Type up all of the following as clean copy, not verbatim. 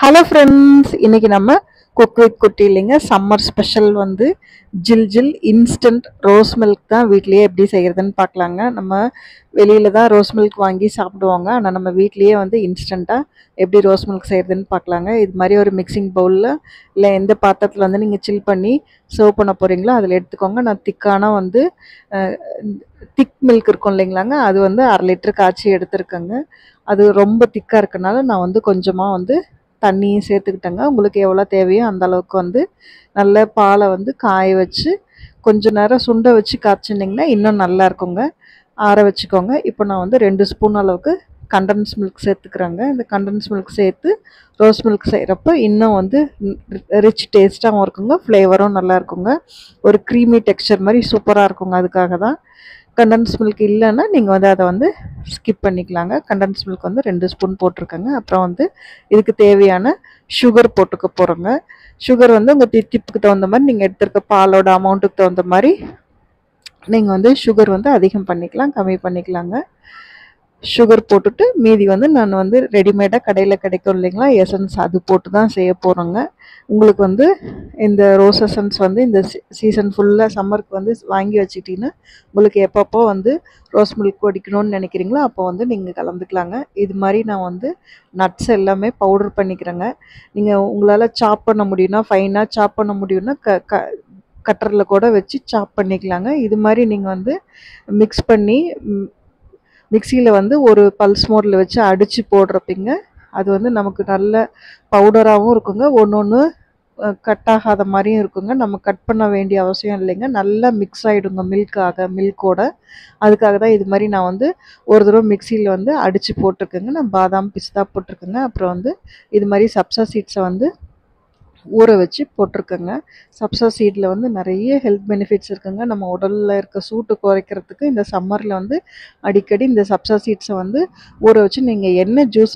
Hello friends, இன்னைக்கு நம்ம cook with குட்டி இல்லைங்க சம்மர் ஸ்பெஷல் வந்து ஜில் ஜில் இன்ஸ்டன்ட் ரோஸ் மில்க் தான் வீட்லேயே எப்படி செய்கிறதுன்னு பார்க்கலாங்க. நம்ம வெளியில தான் ரோஸ் மில்க் வாங்கி சாப்பிடுவாங்க, ஆனால் நம்ம வீட்லேயே வந்து இன்ஸ்டண்ட்டாக எப்படி ரோஸ் மில்க் செய்கிறதுன்னு பார்க்கலாங்க. இது மாதிரி ஒரு மிக்சிங் பவுலில் இல்லை எந்த பாத்திரத்தில் வந்து நீங்கள் சில் பண்ணி சர்வ் பண்ண போகிறீங்களோ அதில் எடுத்துக்கோங்க. நான் திக்கான வந்து திக் மில்க் இருக்கும் இல்லைங்களாங்க, அது வந்து 1/2 லிட்டர் காய்ச்சி எடுத்துருக்கேங்க. அது ரொம்ப திக்காக இருக்கனால நான் வந்து கொஞ்சமாக வந்து தண்ணியும் சேர்த்துக்கிட்டேங்க. உங்களுக்கு எவ்வளோ தேவையோ அந்த அளவுக்கு வந்து நல்ல பாலை வந்து காய வச்சு கொஞ்ச நேரம் சுண்ட வச்சு காய்ச்சினிங்கன்னா இன்னும் நல்லா இருக்குங்க. ஆற வச்சுக்கோங்க. இப்போ நான் வந்து 2 ஸ்பூன் அளவுக்கு கண்டன்ஸ் மில்க் சேர்த்துக்கிறேங்க. இந்த கண்டன்ஸ் மில்க் சேர்த்து ரோஸ் மில்க் செய்கிறப்ப இன்னும் வந்து ரிச் டேஸ்ட்டாகவும் இருக்குங்க, ஃப்ளேவரும் நல்லா இருக்குங்க. ஒரு க்ரீமி டெக்ஸ்சர் மாதிரி சூப்பராக இருக்குங்க. அதுக்காக தான். கண்டன்ஸ் மில்க் இல்லைன்னா நீங்கள் வந்து அதை வந்து ஸ்கிப் பண்ணிக்கலாங்க. கண்டன்ஸ் மில்க் வந்து 2 ஸ்பூன் போட்டிருக்கேங்க. அப்புறம் வந்து இதுக்கு தேவையான சுகர் போட்டுக்க போகிறோங்க. சுகர் வந்து உங்கள் தித்திப்புக்கு தகுந்த மாதிரி நீங்கள் எடுத்துருக்க பாலோட அமௌண்ட்டுக்கு தகுந்த மாதிரி நீங்கள் வந்து சுகர் வந்து அதிகம் பண்ணிக்கலாம், கம்மி பண்ணிக்கலாங்க. சுகர் போட்டுட்டு மீதி வந்து நான் வந்து ரெடிமேடாக கடையில் கிடைக்கும் இல்லைங்களா எசன்ஸ், அது போட்டு தான் செய்ய போகிறோங்க. உங்களுக்கு வந்து இந்த ரோஸ் எசன்ஸ் வந்து இந்த சீசன் ஃபுல்லாக சம்மருக்கு வந்து வாங்கி வச்சுக்கிட்டிங்கன்னா உங்களுக்கு எப்பப்போ வந்து ரோஸ் மில்க் குடிக்கணும்னு நினைக்கிறீங்களோ அப்போ வந்து நீங்கள் கலந்துக்கலாங்க. இது மாதிரி நான் வந்து நட்ஸ் எல்லாமே பவுடர் பண்ணிக்கிறேங்க. நீங்கள் உங்களால் சாப் பண்ண முடியும்னா, ஃபைனாக சாப் பண்ண முடியும்னா கட்டரில் கூட வச்சு சாப் பண்ணிக்கலாங்க. இது மாதிரி நீங்கள் வந்து மிக்ஸ் பண்ணி மிக்சியில் வந்து ஒரு பல்ஸ் மோடில் வச்சு அடித்து போடுறப்பங்க அது வந்து நமக்கு நல்ல பவுடராகவும் இருக்குங்க. ஒன்று ஒன்று கட் ஆகாத மாதிரியும் இருக்குங்க. நம்ம கட் பண்ண வேண்டிய அவசியம் இல்லைங்க. நல்லா மிக்ஸ் ஆகிடுங்க மில்கோட. அதுக்காக தான் இது மாதிரி நான் வந்து ஒரு தடவை மிக்சியில் வந்து அடித்து போட்டிருக்கேங்க. நான் பாதாம் பிஸ்தா போட்டிருக்கேங்க. அப்புறம் வந்து இது மாதிரி சப்ஸா சீட்ஸை வந்து ஊற வச்சு போட்டிருக்கேங்க. சப்ஸா சீடில் வந்து நிறைய ஹெல்த் பெனிஃபிட்ஸ் இருக்குங்க. நம்ம உடலில் இருக்க சூட்டு குறைக்கிறதுக்கு இந்த சம்மரில் வந்து அடிக்கடி இந்த சப்ஸா சீட்ஸை வந்து ஊற வச்சு நீங்கள் என்ன ஜூஸ்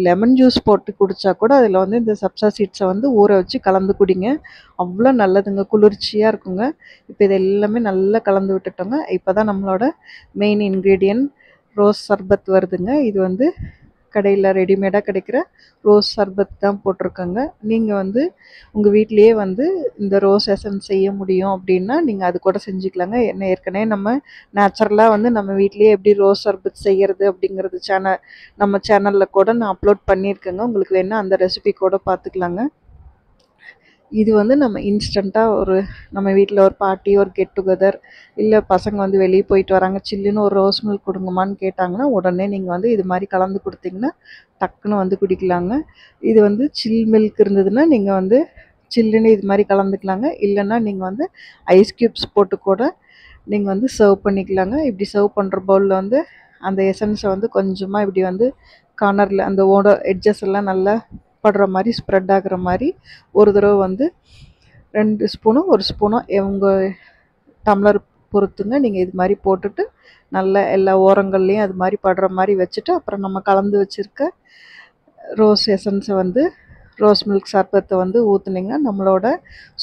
லெமன் ஜூஸ் போட்டு குடித்தா கூட அதில் வந்து இந்த சப்ஸா சீட்ஸை வந்து ஊற வச்சு கலந்து குடிங்க. அவ்வளோ நல்லதுங்க, குளிர்ச்சியாக இருக்குங்க. இப்போ இது எல்லாமே நல்லா கலந்து விட்டுட்டோங்க. இப்போ தான் நம்மளோட மெயின் இன்க்ரீடியன்ட் ரோஸ் சர்பத் வருதுங்க. இது வந்து கடையில் ரெடிமேடாக கிடைக்கிற ரோஸ் சர்பத் தான் போட்டிருக்கேங்க. நீங்கள் வந்து உங்கள் வீட்லேயே வந்து இந்த ரோஸ் எசன்ஸ் செய்ய முடியும் அப்படின்னா நீங்கள் அது கூட செஞ்சுக்கலாங்க. ஏற்கனவே நம்ம நேச்சுரலாக வந்து நம்ம வீட்லேயே எப்படி ரோஸ் சர்பத் செய்கிறது அப்படிங்கிறது நம்ம சேனலில் கூட நான் அப்லோட் பண்ணியிருக்கேங்க. உங்களுக்கு வேணால் அந்த ரெசிபி கூட பார்த்துக்கலாங்க. இது வந்து நம்ம இன்ஸ்டண்ட்டாக நம்ம வீட்டில் ஒரு பார்ட்டி, ஒரு கெட் டுகெதர், இல்லை பசங்க வந்து வெளியே போயிட்டு வராங்க, சில்லுன்னு ஒரு ரோஸ் மில்க் கொடுங்கம்மான்னு கேட்டாங்கன்னா உடனே நீங்கள் வந்து இது மாதிரி கலந்து கொடுத்தீங்கன்னா டக்குன்னு வந்து குடிக்கலாங்க. இது வந்து சில் மில்க் இருந்ததுன்னா நீங்கள் வந்து சில்லுன்னு இது மாதிரி கலந்துக்கலாங்க. இல்லைன்னா நீங்கள் வந்து ஐஸ் க்யூப்ஸ் போட்டு கூட நீங்கள் வந்து சர்வ் பண்ணிக்கலாங்க. இப்படி சர்வ் பண்ணுற பவுலில் வந்து அந்த எசன்ஸை வந்து கொஞ்சமாக இப்படி வந்து கார்னரில் அந்த எட்ஜஸ் எல்லாம் நல்லா படுற மாதிரி ஸ்ப்ரெட் ஆகிற மாதிரி ஒரு தடவை வந்து 2 ஸ்பூனோ 1 ஸ்பூனோ உங்கள் டம்ளர் பொறுத்துங்க நீங்கள் இது மாதிரி போட்டுட்டு நல்லா எல்லா ஓரங்கள்லேயும் அது மாதிரி படுற மாதிரி வச்சுட்டு அப்புறம் நம்ம கலந்து வச்சுருக்க ரோஸ் எசன்ஸை வந்து ரோஸ் மில்க் சர்பத்தை வந்து ஊற்றுனீங்கன்னா நம்மளோட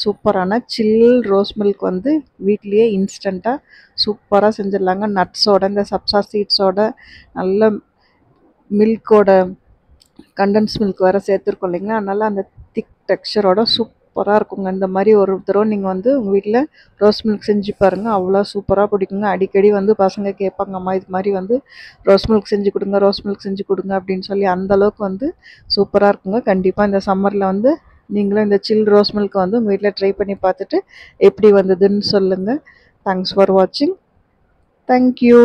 சூப்பரான சில் ரோஸ் மில்க் வந்து வீட்லேயே இன்ஸ்டண்ட்டாக சூப்பராக செஞ்சிடலாங்க. நட்ஸோட இந்த சப்ஸா சீட்ஸோட நல்ல மில்கோட கண்டன்ஸ் மில்க் வேறு சேர்த்துருக்கோம் இல்லைங்களா, அதனால் அந்த திக் டெக்ஸ்சரோட சூப்பராக இருக்குங்க. இந்த மாதிரி ஒரு தடவை நீங்கள் வந்து உங்கள் வீட்டில் ரோஸ் மில்க் செஞ்சு பாருங்கள், அவ்வளோ சூப்பராக பிடிக்குங்க. அடிக்கடி வந்து பசங்க கேட்பாங்கம்மா இது மாதிரி வந்து ரோஸ் மில்க் செஞ்சு கொடுங்க, ரோஸ் மில்க் செஞ்சு கொடுங்க அப்படின்னு சொல்லி. அந்தளவுக்கு வந்து சூப்பராக இருக்குங்க. கண்டிப்பாக இந்த சம்மரில் வந்து நீங்களும் இந்த சில் ரோஸ் மில்க் வந்து உங்கள் வீட்டில் ட்ரை பண்ணி பார்த்துட்டு எப்படி வந்ததுன்னு சொல்லுங்கள். தேங்க்ஸ் ஃபார் வாட்சிங். தேங்க்யூ.